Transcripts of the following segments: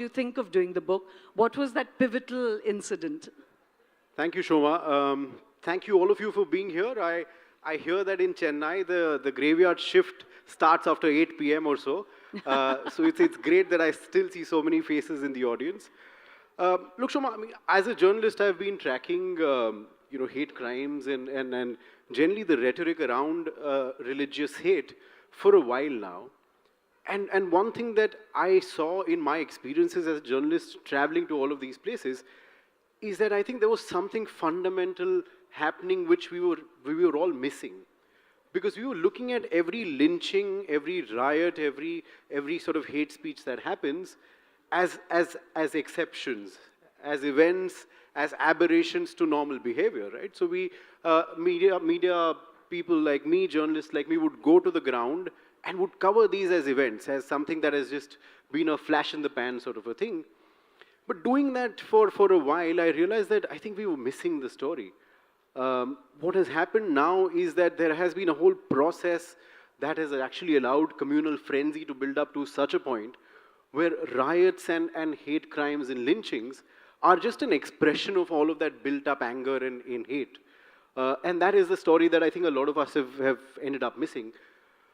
you think of doing the book? What was that pivotal incident? Thank you, Shoma. Thank you, all of you, for being here. I hear that in Chennai, the graveyard shift starts after 8 p.m. or so. So it's great that I still see so many faces in the audience. Look, Shoma, I mean, as a journalist, I've been tracking, hate crimes and generally the rhetoric around religious hate for a while now. And one thing that I saw in my experiences as a journalist traveling to all of these places is that I think there was something fundamental happening which we were all missing. Because we were looking at every lynching, every riot, every sort of hate speech that happens as exceptions, as events, as aberrations to normal behavior, right? So we, media people like me, journalists like me, would go to the ground and would cover these as events, as something that has just been a flash in the pan sort of a thing. But doing that for a while, I realized that I think we were missing the story. What has happened now is that there has been a whole process that has actually allowed communal frenzy to build up to such a point where riots and hate crimes and lynchings are just an expression of all of that built up anger and hate. And that is the story that I think a lot of us have ended up missing.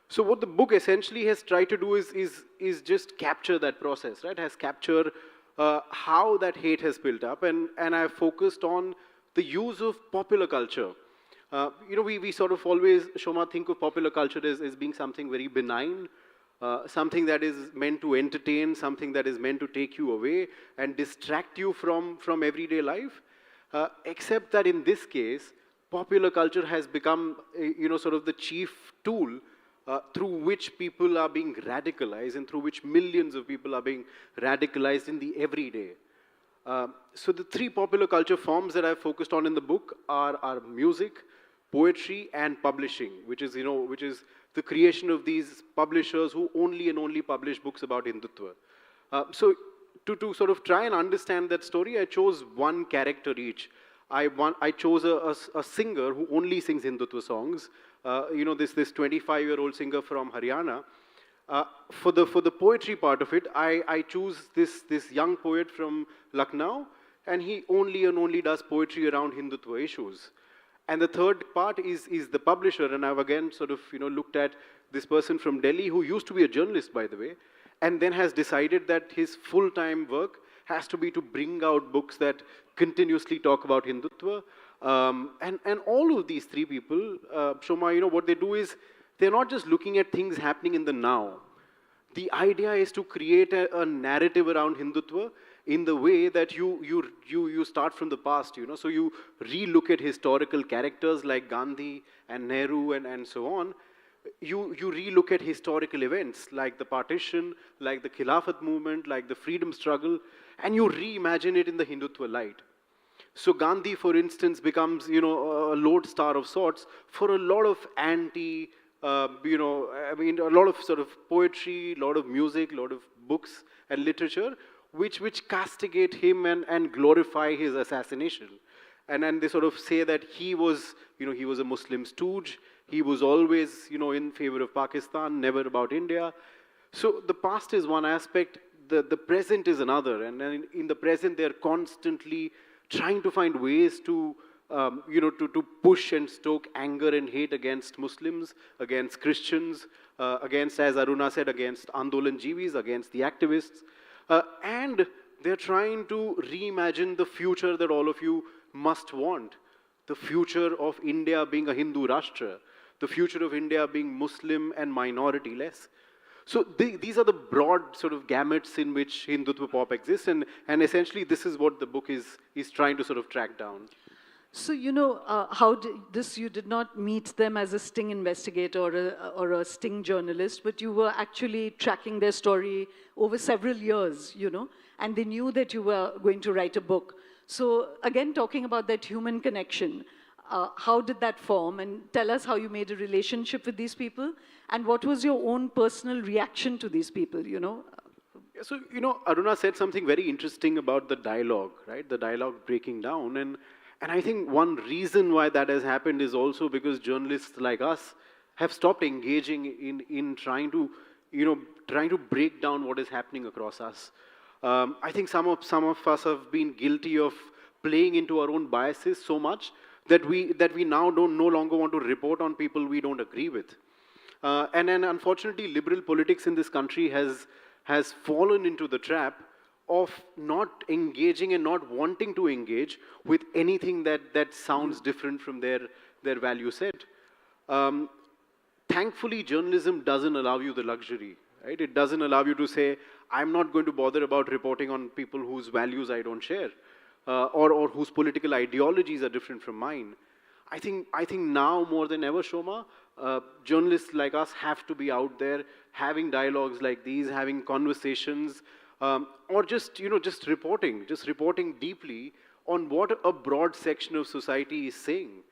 So what the book essentially has tried to do is just capture that process, right? Has captured how that hate has built up, and I've focused on the use of popular culture. We sort of always, Shoma, think of popular culture as being something very benign, something that is meant to entertain, something that is meant to take you away and distract you from everyday life. Except that in this case, popular culture has become, sort of the chief tool through which people are being radicalized and through which millions of people are being radicalized in the everyday. So the three popular culture forms that I've focused on in the book are music, poetry, and publishing, which is the creation of these publishers who only and only publish books about Hindutva. So to sort of try and understand that story, I chose one character each. I chose a singer who only sings Hindutva songs. This 25-year-old singer from Haryana. For the poetry part of it, I choose this young poet from Lucknow, and he only and only does poetry around Hindutva issues. And the third part is the publisher, and I've again sort of looked at this person from Delhi who used to be a journalist, by the way, and then has decided that his full-time work has to be to bring out books that continuously talk about Hindutva. And all of these three people, Shoma, what they do is they're not just looking at things happening in the now. The idea is to create a narrative around Hindutva in the way that you start from the past, So you re-look at historical characters like Gandhi and Nehru and so on. You re-look at historical events like the partition, like the Khilafat movement, like the freedom struggle, and you reimagine it in the Hindutva light. So Gandhi, for instance, becomes, a lodestar of sorts for a lot of a lot of sort of poetry, a lot of music, a lot of books and literature, which castigate him and glorify his assassination. And then they sort of say that he was a Muslim stooge. He was always, in favor of Pakistan, never about India. So the past is one aspect, the present is another. And then in the present, they're constantly trying to find ways to push and stoke anger and hate against Muslims, against Christians, against, as Aruna said, against Andolan Jivis, against the activists. And they're trying to reimagine the future that all of you must want. The future of India being a Hindu Rashtra. The future of India being Muslim and minority-less. So these are the broad sort of gamuts in which Hindutva pop exists, and essentially this is what the book is trying to sort of track down. So, you did not meet them as a sting investigator or a sting journalist, but you were actually tracking their story over several years, and they knew that you were going to write a book. So again, talking about that human connection, how did that form? And tell us how you made a relationship with these people, and what was your own personal reaction to these people, So, Aruna said something very interesting about the dialogue, right? The dialogue breaking down. And I think one reason why that has happened is also because journalists like us have stopped engaging in trying to break down what is happening across us. I think some of us have been guilty of playing into our own biases so much that we now don't no longer want to report on people we don't agree with. And then unfortunately, liberal politics in this country has fallen into the trap of not engaging and not wanting to engage with anything that sounds different from their value set. Um, Thankfully, journalism doesn't allow you the luxury, right? It doesn't allow you to say, I'm not going to bother about reporting on people whose values I don't share, or whose political ideologies are different from mine. I think now more than ever, Shoma, journalists like us have to be out there having dialogues like these, having conversations, or just reporting deeply on what a broad section of society is saying.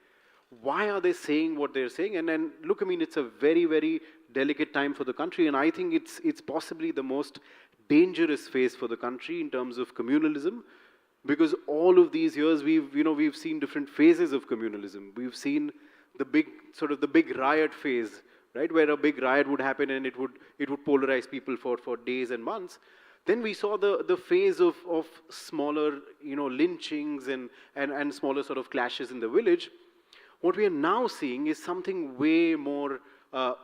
Why are they saying what they're saying? And then look, I mean, it's a very, very delicate time for the country, and I think it's possibly the most dangerous phase for the country in terms of communalism, because all of these years we've seen different phases of communalism. We've seen the big riot phase, right, where a big riot would happen and it would polarize people for days and months. Then we saw the phase of smaller, lynchings and smaller sort of clashes in the village. What we are now seeing is something way more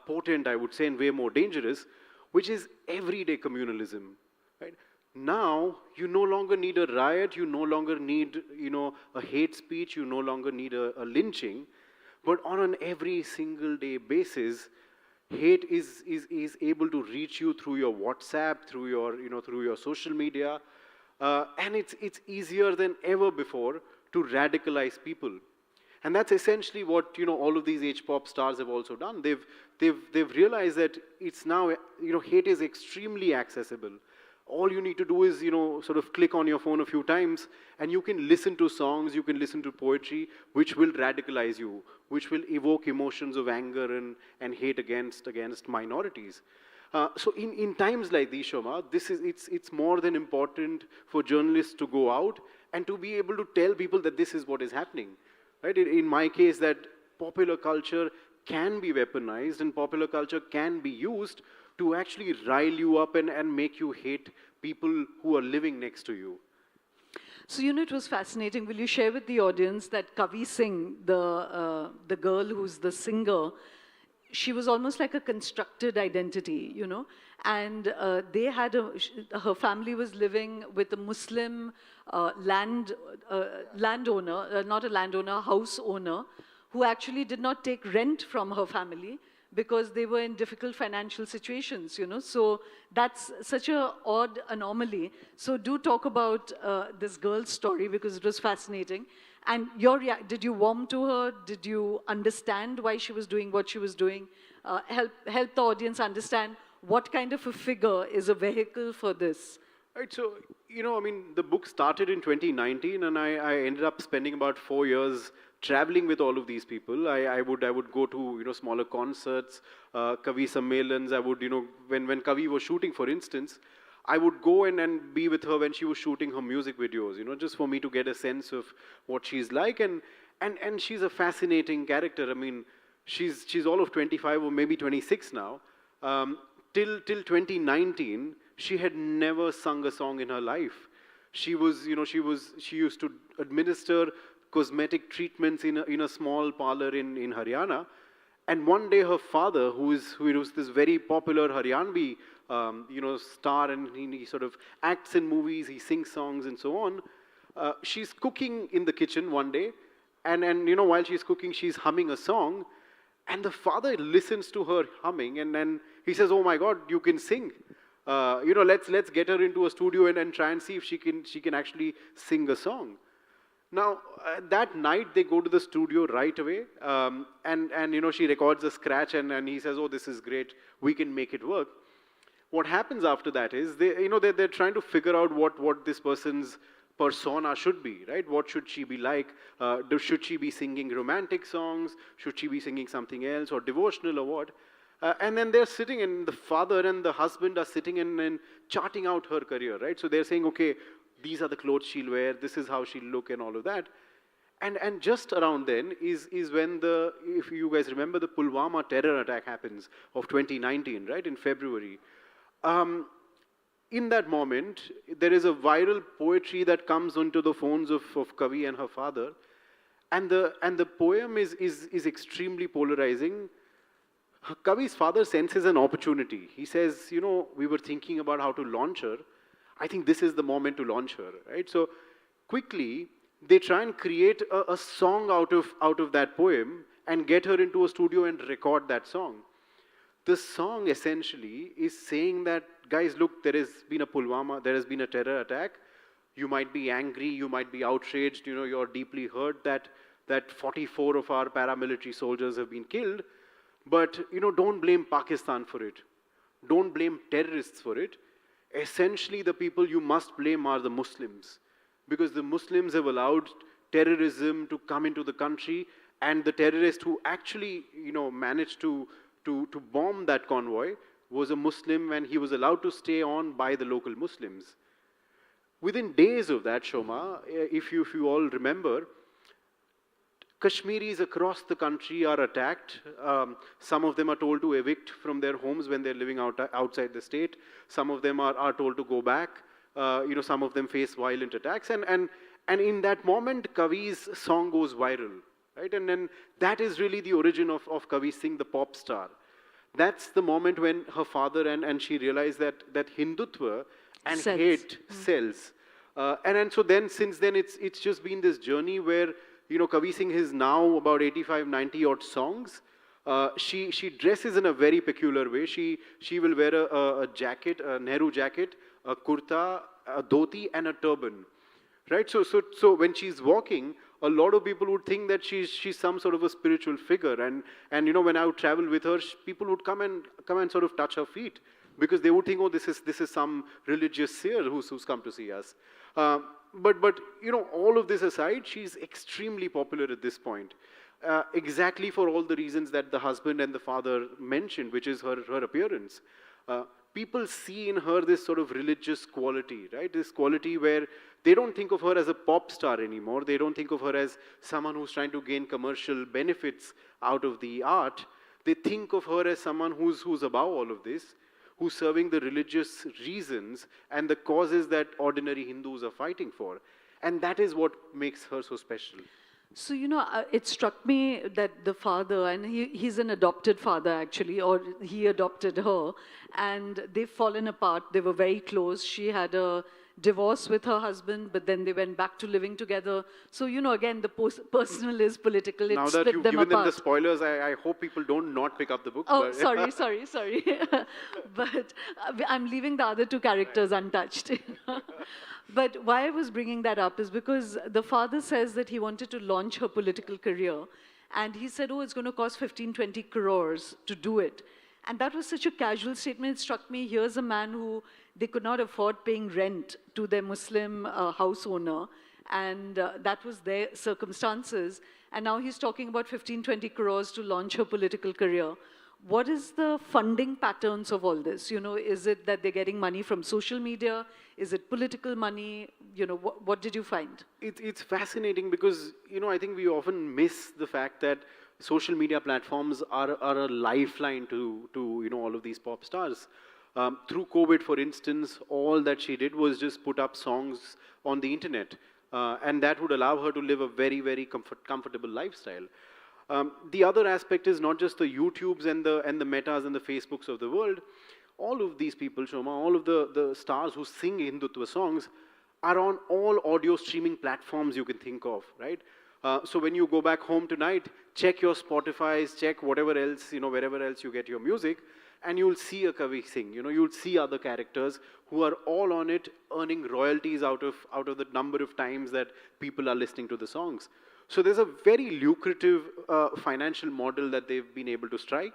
potent, I would say, and way more dangerous, which is everyday communalism. Right? Now, you no longer need a riot, you no longer need, a hate speech, you no longer need a lynching, but on an every single day basis, hate is able to reach you through your WhatsApp, through your social media, and it's easier than ever before to radicalize people. And that's essentially what all of these H-pop stars have also done. They've realized that it's now hate is extremely accessible. All you need to do is sort of click on your phone a few times, and you can listen to songs, you can listen to poetry, which will radicalize you, which will evoke emotions of anger and hate against minorities. So in times like these, Shoma, it's more than important for journalists to go out and to be able to tell people that this is what is happening. Right? In my case, that popular culture can be weaponized and popular culture can be used to actually rile you up and make you hate people who are living next to you. So, it was fascinating. Will you share with the audience that Kavi Singh, the girl who's the singer, she was almost like a constructed identity, and her family was living with a Muslim landowner, not a landowner, a house owner, who actually did not take rent from her family because they were in difficult financial situations, So that's such a odd anomaly. So do talk about this girl's story, because it was fascinating. And did you warm to her? Did you understand why she was doing what she was doing? Help the audience understand what kind of a figure is a vehicle for this. Right, so, the book started in 2019, and I ended up spending about 4 years traveling with all of these people. I would go to, smaller concerts, Kavi Sammelans. I would, when Kavi was shooting, for instance, I would go and be with her when she was shooting her music videos, just for me to get a sense of what she's like. And she's a fascinating character. I mean, she's all of 25 or maybe 26 now. Till 2019, she had never sung a song in her life. She used to administer cosmetic treatments in a small parlor in Haryana. And one day her father, who was this very popular Haryanvi, star, and he sort of acts in movies, he sings songs and so on. She's cooking in the kitchen one day, and while she's cooking, she's humming a song, and the father listens to her humming, and then he says, "Oh my God, you can sing. Let's get her into a studio and try and see if she can actually sing a song." Now, that night, they go to the studio right away, and she records a scratch, and he says, "Oh, this is great, we can make it work." What happens after that is, they're trying to figure out what this person's persona should be, right? What should she be like? Should she be singing romantic songs? Should she be singing something else, or devotional, or what? And then they're sitting, and the father and the husband are sitting and charting out her career, right? So they're saying, okay, these are the clothes she'll wear, this is how she'll look, and all of that. And just around then is when if you guys remember, the Pulwama terror attack happens of 2019, right, in February. in that moment, there is a viral poetry that comes onto the phones of Kavi and her father. And the poem is extremely polarizing. Kavi's father senses an opportunity. He says, you know, we were thinking about how to launch her. I think this is the moment to launch her, right? So quickly, they try and create a song out of that poem and get her into a studio and record that song. The song essentially is saying that, guys, look, there has been a Pulwama, there has been a terror attack. You might be angry, you might be outraged, you know, you're deeply hurt that 44 of our paramilitary soldiers have been killed. But, you know, don't blame Pakistan for it. Don't blame terrorists for it. Essentially, the people you must blame are the Muslims. Because the Muslims have allowed terrorism to come into the country, and the terrorist who actually, you know, managed to bomb that convoy was a Muslim, and he was allowed to stay on by the local Muslims. Within days of that, Shoma, if you all remember, Kashmiris across the country are attacked. Some of them are told to evict from their homes when they're living outside the state. Some of them are told to go back. You know, some of them face violent attacks. And in that moment, Kavi's song goes viral. Right? And then that is really the origin of Kavi Singh, the pop star. That's the moment when her father and she realized that Hindutva and Sells. hate sells. And so then, since then, it's just been this journey where, you know, Kavi Singh has now about 85, 90 odd songs. She dresses in a very peculiar way. She will wear a jacket, a Nehru jacket, a kurta, a dhoti, and a turban. Right? So when she's walking, a lot of people would think that she's some sort of a spiritual figure. And you know, when I would travel with her, people would come and sort of touch her feet, because they would think, oh, this is some religious seer who's come to see us. But you know, all of this aside, she's extremely popular at this point. Exactly for all the reasons that the husband and the father mentioned, which is her appearance. People see in her this sort of religious quality, right? This quality where they don't think of her as a pop star anymore. They don't think of her as someone who's trying to gain commercial benefits out of the art. They think of her as someone who's above all of this, who's serving the religious reasons and the causes that ordinary Hindus are fighting for. And that is what makes her so special. So, you know, it struck me that the father, and he's an adopted father actually, or he adopted her, and they've fallen apart. They were very close. She had a divorce with her husband, but then they went back to living together. So, you know, again, the personal is political. It Now split that you've them given apart. them the spoilers, I hope people don't not pick up the book. Oh, but sorry. But I'm leaving the other two characters untouched. But why I was bringing that up is because the father says that he wanted to launch her political career. And he said, oh, it's going to cost 15, 20 crores to do it. And that was such a casual statement. It struck me, here's a man who they could not afford paying rent to their Muslim house owner. And that was their circumstances. And now he's talking about 15, 20 crores to launch her political career. What is the funding patterns of all this? You know, is it that they're getting money from social media? Is it political money? You know, what did you find? It's fascinating because, you know, I think we often miss the fact that social media platforms are a lifeline to you know, all of these pop stars. Through COVID, for instance, all that she did was just put up songs on the internet. And that would allow her to live a very, very comfortable lifestyle. The other aspect is not just the YouTubes and the Metas and the Facebooks of the world. All of these people, Shoma, all of the stars who sing Hindutva songs are on all audio streaming platforms you can think of, right? So when you go back home tonight, check your Spotify's, check whatever else, you know, wherever else you get your music, and you'll see a Kavi Singh. You know, you'll see other characters who are all on it, earning royalties out of the number of times that people are listening to the songs. So there's a very lucrative financial model that they've been able to strike.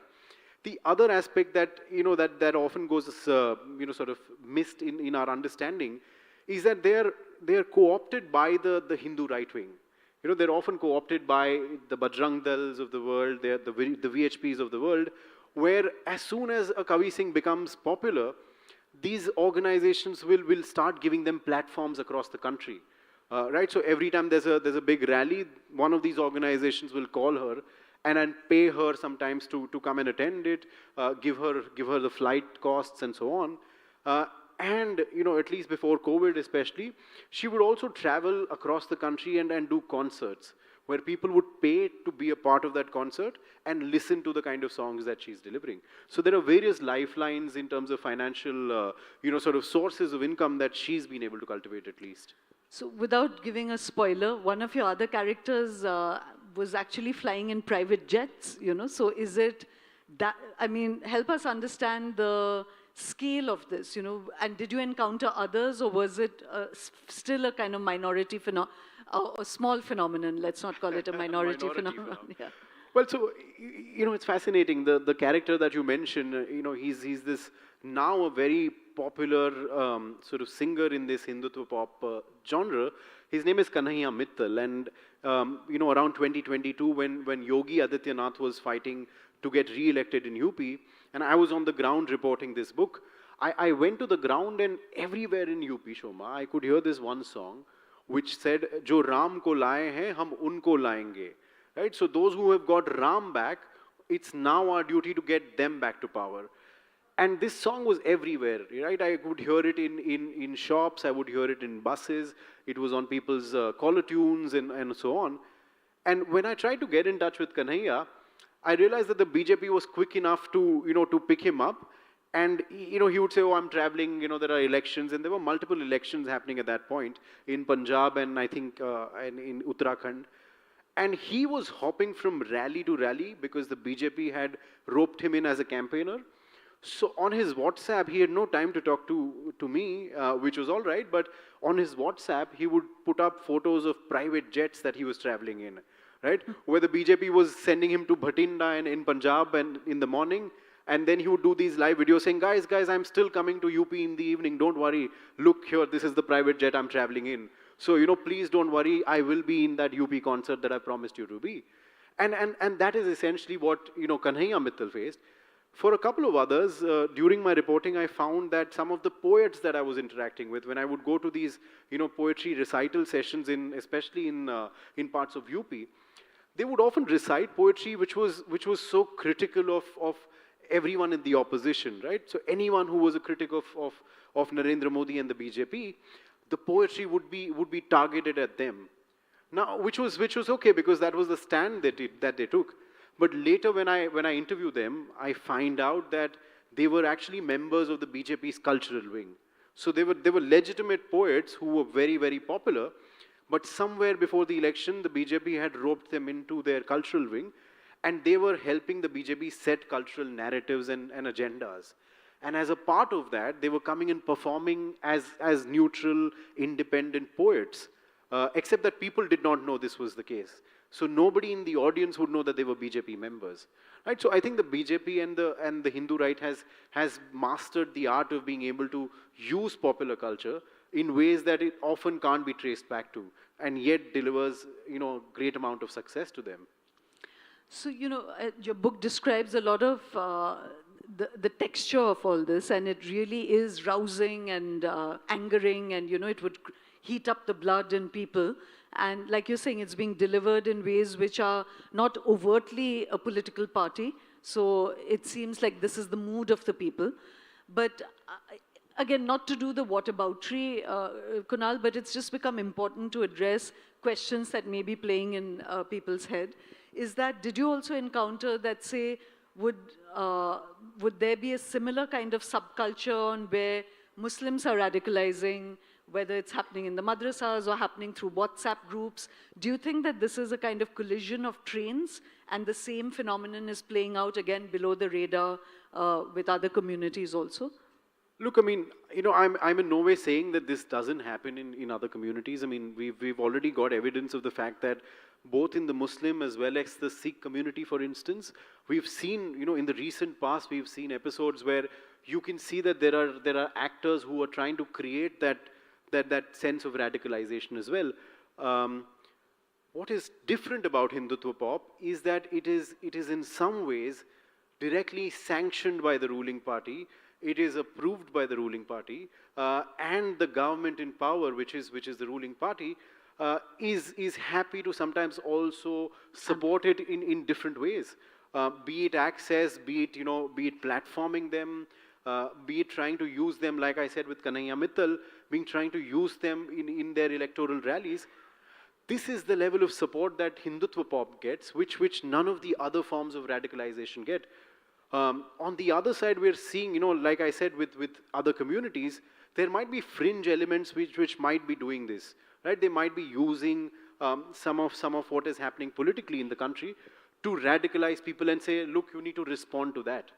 The other aspect that, you know, that often goes, you know, sort of missed in our understanding is that they're co-opted by the Hindu right wing. You know, they're often co-opted by the Bajrang Dals of the world, the VHPs of the world, where as soon as a Kavi Singh becomes popular, these organizations will start giving them platforms across the country. Right, so every time there's a big rally, one of these organizations will call her and pay her sometimes to come and attend it, give her the flight costs and so on. and at least before COVID especially, she would also travel across the country and do concerts where people would pay to be a part of that concert and listen to the kind of songs that she's delivering. So there are various lifelines in terms of financial, sort of sources of income that she's been able to cultivate at least. So, without giving a spoiler, one of your other characters was actually flying in private jets, So, is it that, I mean, help us understand the scale of this, And did you encounter others, or was it still a kind of minority phenomenon, a small phenomenon? Let's not call it a minority phenomenon. Yeah. Well, so, it's fascinating. The character that you mentioned, he's this now a very popular sort of singer in this Hindutva pop genre. His name is Kanhaiya Mittal. And, around 2022, when Yogi Adityanath was fighting to get re-elected in UP, and I was on the ground reporting this book, I went to the ground, and everywhere in UP, Shoma, I could hear this one song which said, "Jo Ram ko laye hain, hum unko layenge." Right? So those who have got Ram back, it's now our duty to get them back to power. And this song was everywhere, right? I would hear it in shops, I would hear it in buses, it was on people's caller tunes and so on. And when I tried to get in touch with Kanhaiya, I realized that the BJP was quick enough to pick him up. And, he would say, "Oh, I'm traveling, there are elections." And there were multiple elections happening at that point in Punjab and I think in Uttarakhand. And he was hopping from rally to rally because the BJP had roped him in as a campaigner. So on his WhatsApp, he had no time to talk to me, which was all right. But on his WhatsApp, he would put up photos of private jets that he was traveling in, right? Where the BJP was sending him to Bhatinda and in Punjab and in the morning. And then he would do these live videos saying, guys, I'm still coming to UP in the evening. Don't worry. Look here, this is the private jet I'm traveling in. So, please don't worry. I will be in that UP concert that I promised you to be. And that is essentially what, Kanhaiya Mittal faced. For a couple of others, during my reporting, I found that some of the poets that I was interacting with, when I would go to these, poetry recital sessions, especially in parts of UP, they would often recite poetry which was so critical of everyone in the opposition, right? So anyone who was a critic of Narendra Modi and the BJP, the poetry would be targeted at them. Now, which was okay because that was the stand that they took. But later, when I interview them, I find out that they were actually members of the BJP's cultural wing. So they were legitimate poets who were very, very popular. But somewhere before the election, the BJP had roped them into their cultural wing, and they were helping the BJP set cultural narratives and agendas. And as a part of that, they were coming and performing as neutral, independent poets, except that people did not know this was the case. So nobody in the audience would know that they were BJP members, right? So I think the BJP and the Hindu right has mastered the art of being able to use popular culture in ways that it often can't be traced back to, and yet delivers great amount of success to them. So, your book describes a lot of the texture of all this, and it really is rousing and angering, and, it would heat up the blood in people. And like you're saying, it's being delivered in ways which are not overtly a political party. So it seems like this is the mood of the people. But again, not to do the whataboutery, Kunal, but it's just become important to address questions that may be playing in people's head. Is that, did you also encounter that, say, would there be a similar kind of subculture on where Muslims are radicalizing, whether it's happening in the madrasas or happening through WhatsApp groups? Do you think that this is a kind of collision of trains and the same phenomenon is playing out again below the radar with other communities also? Look, I mean, I'm in no way saying that this doesn't happen in other communities. I mean, we've already got evidence of the fact that both in the Muslim as well as the Sikh community, for instance, we've seen, in the recent past, we've seen episodes where you can see that there are actors who are trying to create that sense of radicalization as well. What is different about Hindutva pop is that it is in some ways directly sanctioned by the ruling party. It is approved by the ruling party, and the government in power, which is the ruling party, is happy to sometimes also support it in different ways. Be it access, be it platforming them, be it trying to use them, like I said with Kanhaiya Mittal, trying to use them in their electoral rallies. This is the level of support that Hindutva pop gets, which none of the other forms of radicalization get. On the other side, we're seeing, like I said, with other communities, there might be fringe elements which might be doing this, right? They might be using some of what is happening politically in the country to radicalize people and say, look, you need to respond to that.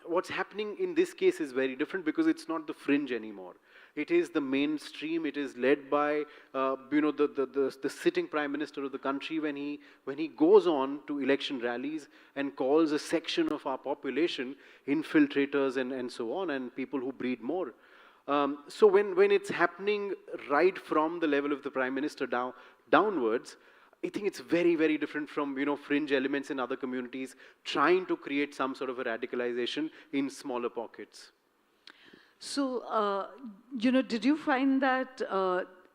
What's happening in this case is very different because it's not the fringe anymore. It is the mainstream. It is led by the sitting prime minister of the country when he goes on to election rallies and calls a section of our population infiltrators and so on, and people who breed more. So when it's happening right from the level of the prime minister downwards, I think it's very, very different from fringe elements in other communities trying to create some sort of a radicalization in smaller pockets. So, did you find that,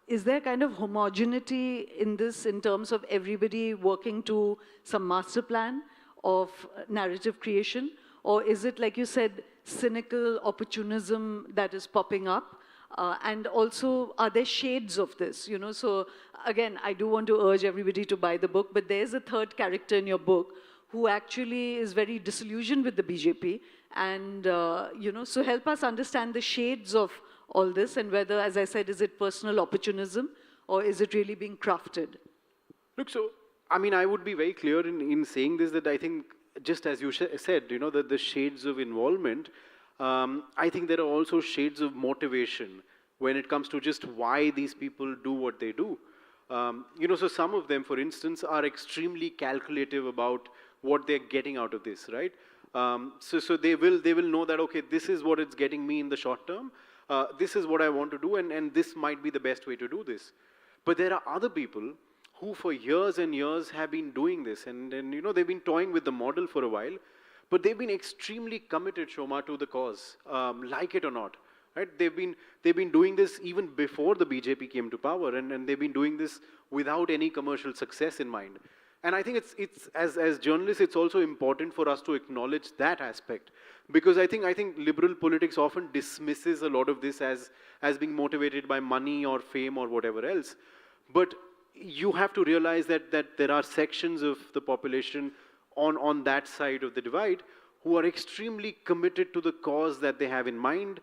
is there kind of homogeneity in this in terms of everybody working to some master plan of narrative creation? Or is it, like you said, cynical opportunism that is popping up? And also, are there shades of this? So again, I do want to urge everybody to buy the book, but there's a third character in your book who actually is very disillusioned with the BJP. And, so help us understand the shades of all this and whether, as I said, is it personal opportunism or is it really being crafted? Look, so, I would be very clear in saying this, that I think, just as you said, that the shades of involvement, I think there are also shades of motivation when it comes to just why these people do what they do. So some of them, for instance, are extremely calculative about what they're getting out of this, right? So they will know that, okay, this is what it's getting me in the short term. This is what I want to do, and this might be the best way to do this. But there are other people who for years and years have been doing this, and they've been toying with the model for a while, but they've been extremely committed, Shoma, to the cause, like it or not. Right? They've been doing this even before the BJP came to power, and they've been doing this without any commercial success in mind. And I think it's as journalists, it's also important for us to acknowledge that aspect, because I think liberal politics often dismisses a lot of this as being motivated by money or fame or whatever else. But you have to realize that there are sections of the population on that side of the divide who are extremely committed to the cause that they have in mind,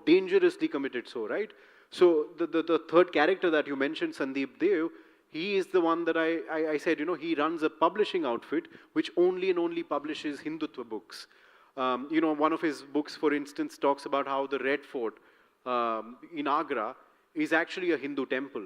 dangerously committed so, right? So the third character that you mentioned, Sandeep Dev, he is the one that I said, he runs a publishing outfit which only and only publishes Hindutva books. One of his books, for instance, talks about how the Red Fort in Agra is actually a Hindu temple.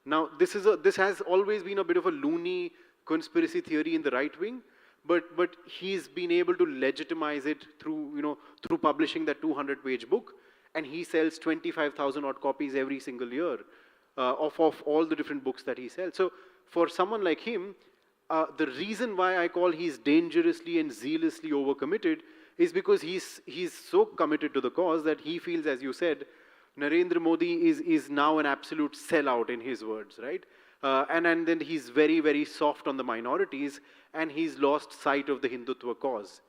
Now, this has always been a bit of a loony conspiracy theory in the right wing, but he's been able to legitimize it through publishing that 200-page book, and he sells 25,000 odd copies every single year of all the different books that he sells. So for someone like him, the reason why I call he's dangerously and zealously overcommitted is because he's so committed to the cause that he feels, as you said, Narendra Modi is now an absolute sellout, in his words, right? And then he's very, very soft on the minorities, and he's lost sight of the Hindutva cause.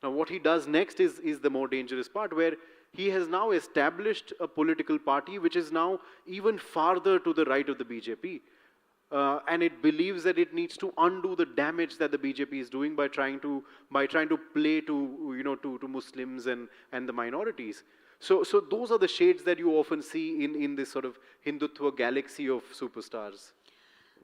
Now, what he does next is the more dangerous part, where he has now established a political party which is now even farther to the right of the BJP. And it believes that it needs to undo the damage that the BJP is doing by trying to play to Muslims and the minorities. So those are the shades that you often see in this sort of Hindutva galaxy of superstars.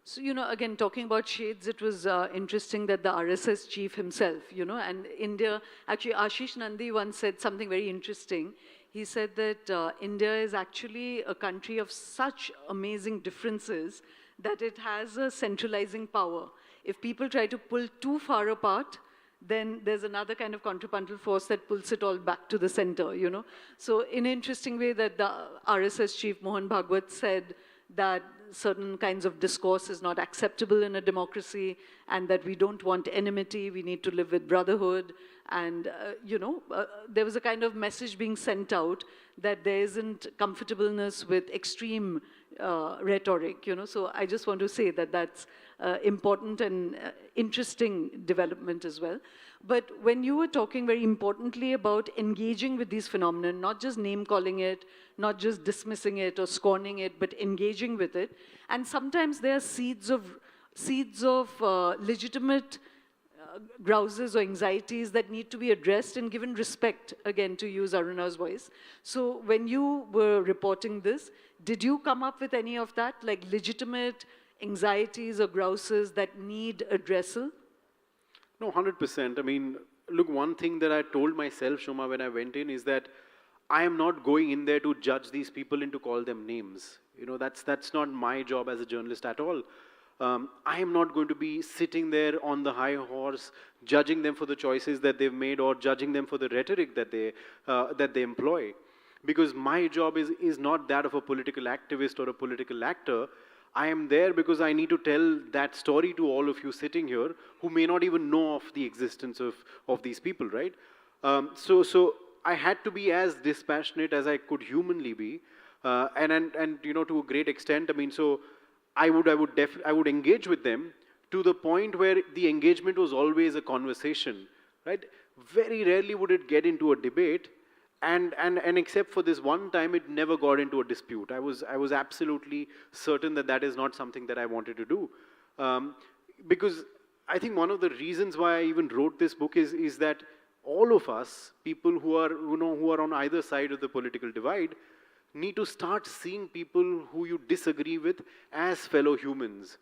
So, again, talking about shades, it was interesting that the RSS chief himself, and India, actually Ashish Nandi once said something very interesting. He said that India is actually a country of such amazing differences that it has a centralizing power. If people try to pull too far apart, then there's another kind of contrapuntal force that pulls it all back to the center, So in an interesting way that the RSS chief Mohan Bhagwat said that certain kinds of discourse is not acceptable in a democracy, and that we don't want enmity, we need to live with brotherhood. And, there was a kind of message being sent out that there isn't comfortableness with extreme rhetoric, So I just want to say that that's important and interesting development as well. But when you were talking very importantly about engaging with these phenomena, not just name calling it, not just dismissing it or scorning it, but engaging with it, and sometimes there are seeds of legitimate grouses or anxieties that need to be addressed and given respect, again, to use Aruna's voice. So when you were reporting this, did you come up with any of that, like legitimate anxieties or grouses that need addressal? No, 100%. I mean, look, one thing that I told myself, Shoma, when I went in is that I am not going in there to judge these people and to call them names. That's not my job as a journalist at all. I am not going to be sitting there on the high horse, judging them for the choices that they've made or judging them for the rhetoric that they employ. Because my job is not that of a political activist or a political actor. I am there because I need to tell that story to all of you sitting here who may not even know of the existence of these people, right? So I had to be as dispassionate as I could humanly be, and to a great extent. I mean, so I would engage with them to the point where the engagement was always a conversation, right? Very rarely would it get into a debate, and except for this one time, it never got into a dispute. I was absolutely certain that that is not something that I wanted to do, because I think one of the reasons why I even wrote this book is that all of us, people who are on either side of the political divide, need to start seeing people who you disagree with as fellow humans,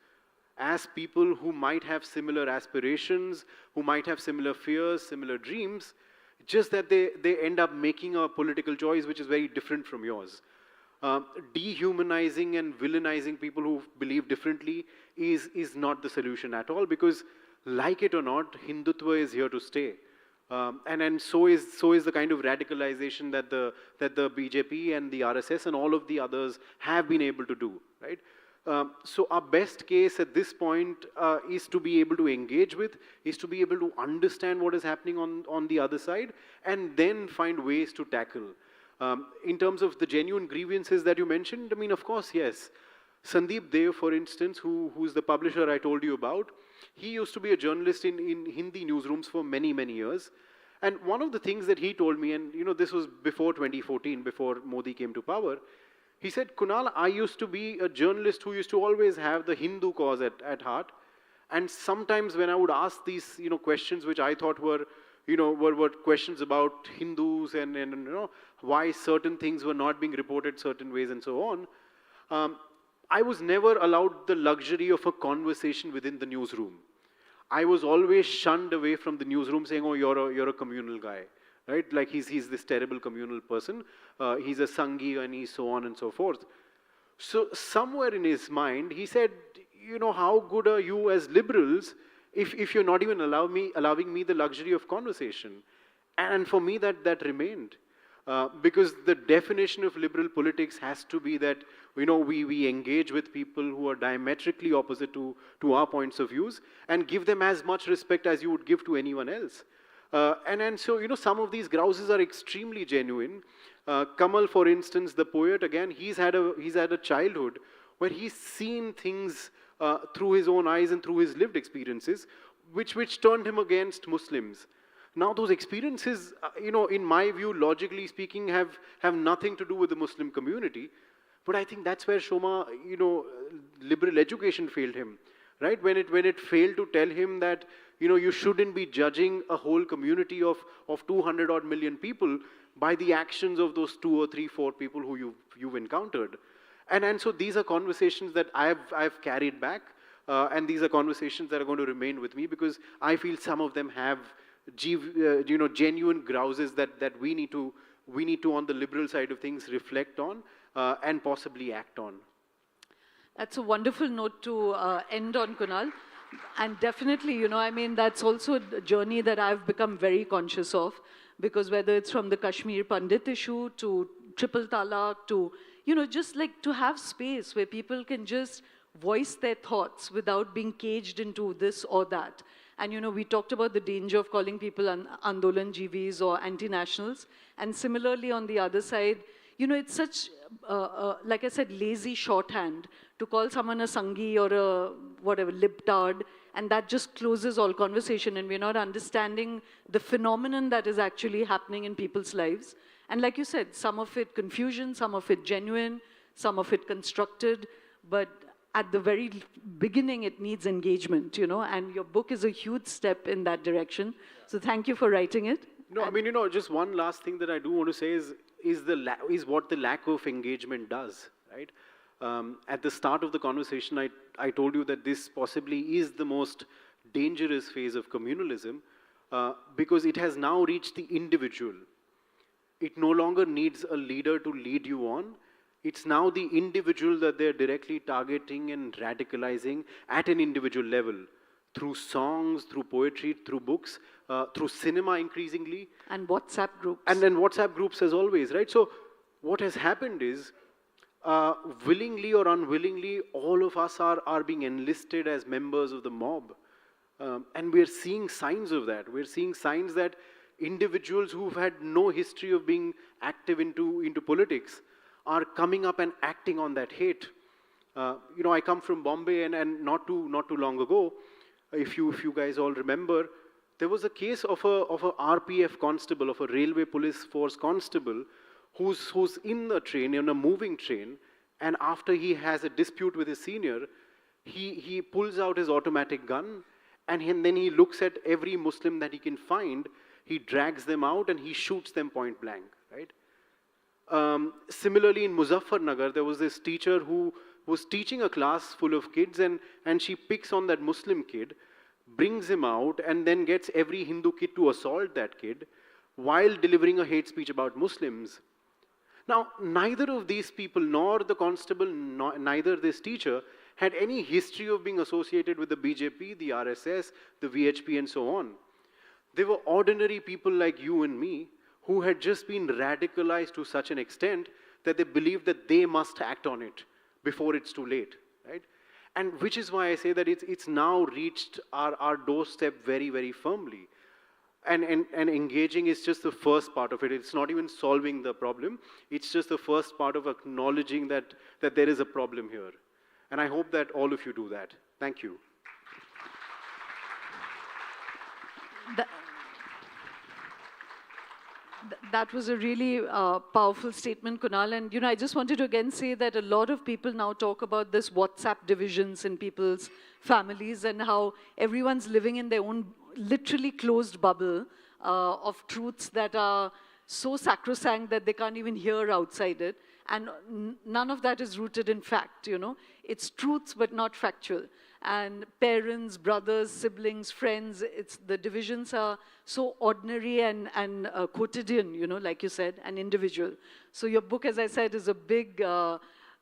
as people who might have similar aspirations, who might have similar fears, similar dreams, just that they end up making a political choice which is very different from yours. Dehumanizing and villainizing people who believe differently is not the solution at all, because like it or not, Hindutva is here to stay. And so is the kind of radicalization that the BJP and the RSS and all of the others have been able to do, right? So our best case at this point is to be able to engage with, is to be able to understand what is happening on the other side, and then find ways to tackle. In terms of the genuine grievances that you mentioned, I mean, of course, yes. Sandeep Dev, for instance, who's the publisher I told you about, he used to be a journalist in Hindi newsrooms for many, many years. And one of the things that he told me, and this was before 2014, before Modi came to power, he said, Kunal, I used to be a journalist who used to always have the Hindu cause at heart. And sometimes when I would ask these questions which I thought were questions about Hindus and why certain things were not being reported certain ways and so on, I was never allowed the luxury of a conversation within the newsroom. I was always shunned away from the newsroom saying, oh, you're a communal guy, right? Like he's this terrible communal person. He's a Sanghi and he's so on and so forth. So somewhere in his mind, he said, how good are you as liberals if you're not even allowing me the luxury of conversation? And for me, that remained. Because the definition of liberal politics has to be that we engage with people who are diametrically opposite to our points of views and give them as much respect as you would give to anyone else. And so some of these grouses are extremely genuine. Kamal, for instance, the poet, again, he's had a childhood where he's seen things through his own eyes and through his lived experiences, which turned him against Muslims. Now, those experiences, in my view, logically speaking, have nothing to do with the Muslim community. But I think that's where Shoma, liberal education failed him, right? When it failed to tell him that, you shouldn't be judging a whole community of 200 odd million people by the actions of those 2 or 3, 4 people who you've encountered. And so these are conversations that I've carried back, and these are conversations that are going to remain with me, because I feel some of them have genuine grouses that we need to on the liberal side of things reflect on and possibly act on. That's a wonderful note to end on, Kunal. And definitely, that's also a journey that I've become very conscious of, because whether it's from the Kashmir Pandit issue to triple talaq to, just like to have space where people can just voice their thoughts without being caged into this or that. And, we talked about the danger of calling people Andolan GVs or anti-nationals. And similarly, on the other side, it's such, like I said, lazy shorthand to call someone a Sangi or a whatever, libtard, and that just closes all conversation, and we're not understanding the phenomenon that is actually happening in people's lives. And like you said, some of it confusion, some of it genuine, some of it constructed, but at the very beginning, it needs engagement, and your book is a huge step in that direction. So thank you for writing it. No, I mean, just one last thing that I do want to say is what the lack of engagement does, right? At the start of the conversation, I told you that this possibly is the most dangerous phase of communalism because it has now reached the individual. It no longer needs a leader to lead you on. It's now the individual that they're directly targeting and radicalizing at an individual level through songs, through poetry, through books, through cinema increasingly. And WhatsApp groups. And then WhatsApp groups as always, right? So what has happened is, willingly or unwillingly, all of us are being enlisted as members of the mob. And we're seeing signs of that. We're seeing signs that individuals who've had no history of being active into politics are coming up and acting on that hate. I come from Bombay, and not too long ago, if you guys all remember, there was a case of a RPF constable, of a railway police force constable, who's in the train, in a moving train, and after he has a dispute with his senior, he pulls out his automatic gun, and then he looks at every Muslim that he can find, he drags them out, and he shoots them point blank, right? Similarly, in Muzaffarnagar, there was this teacher who was teaching a class full of kids, and she picks on that Muslim kid, brings him out, and then gets every Hindu kid to assault that kid while delivering a hate speech about Muslims. Now, neither of these people, nor the constable, neither this teacher, had any history of being associated with the BJP, the RSS, the VHP, and so on. They were ordinary people like you and me who had just been radicalized to such an extent that they believed that they must act on it before it's too late, right? And which is why I say that it's now reached our doorstep very, very firmly. And engaging is just the first part of it. It's not even solving the problem. It's just the first part of acknowledging that there is a problem here. And I hope that all of you do that. Thank you. That was a really powerful statement, Kunal. And, I just wanted to again say that a lot of people now talk about this WhatsApp divisions in people's families and how everyone's living in their own literally closed bubble of truths that are so sacrosanct that they can't even hear outside it. And none of that is rooted in fact, It's truths, but not factual. And parents, brothers, siblings, friends, the divisions are so ordinary and quotidian, like you said, and individual. So your book, as I said, is a big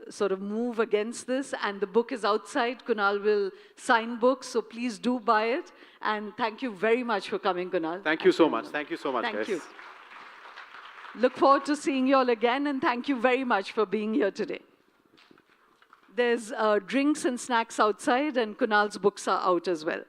sort of move against this. And the book is outside. Kunal will sign books, so please do buy it. And thank you very much for coming, Kunal. Thank you so much. Thank you so much, guys. Thank you. Look forward to seeing you all again, and thank you very much for being here today. There's drinks and snacks outside, and Kunal's books are out as well.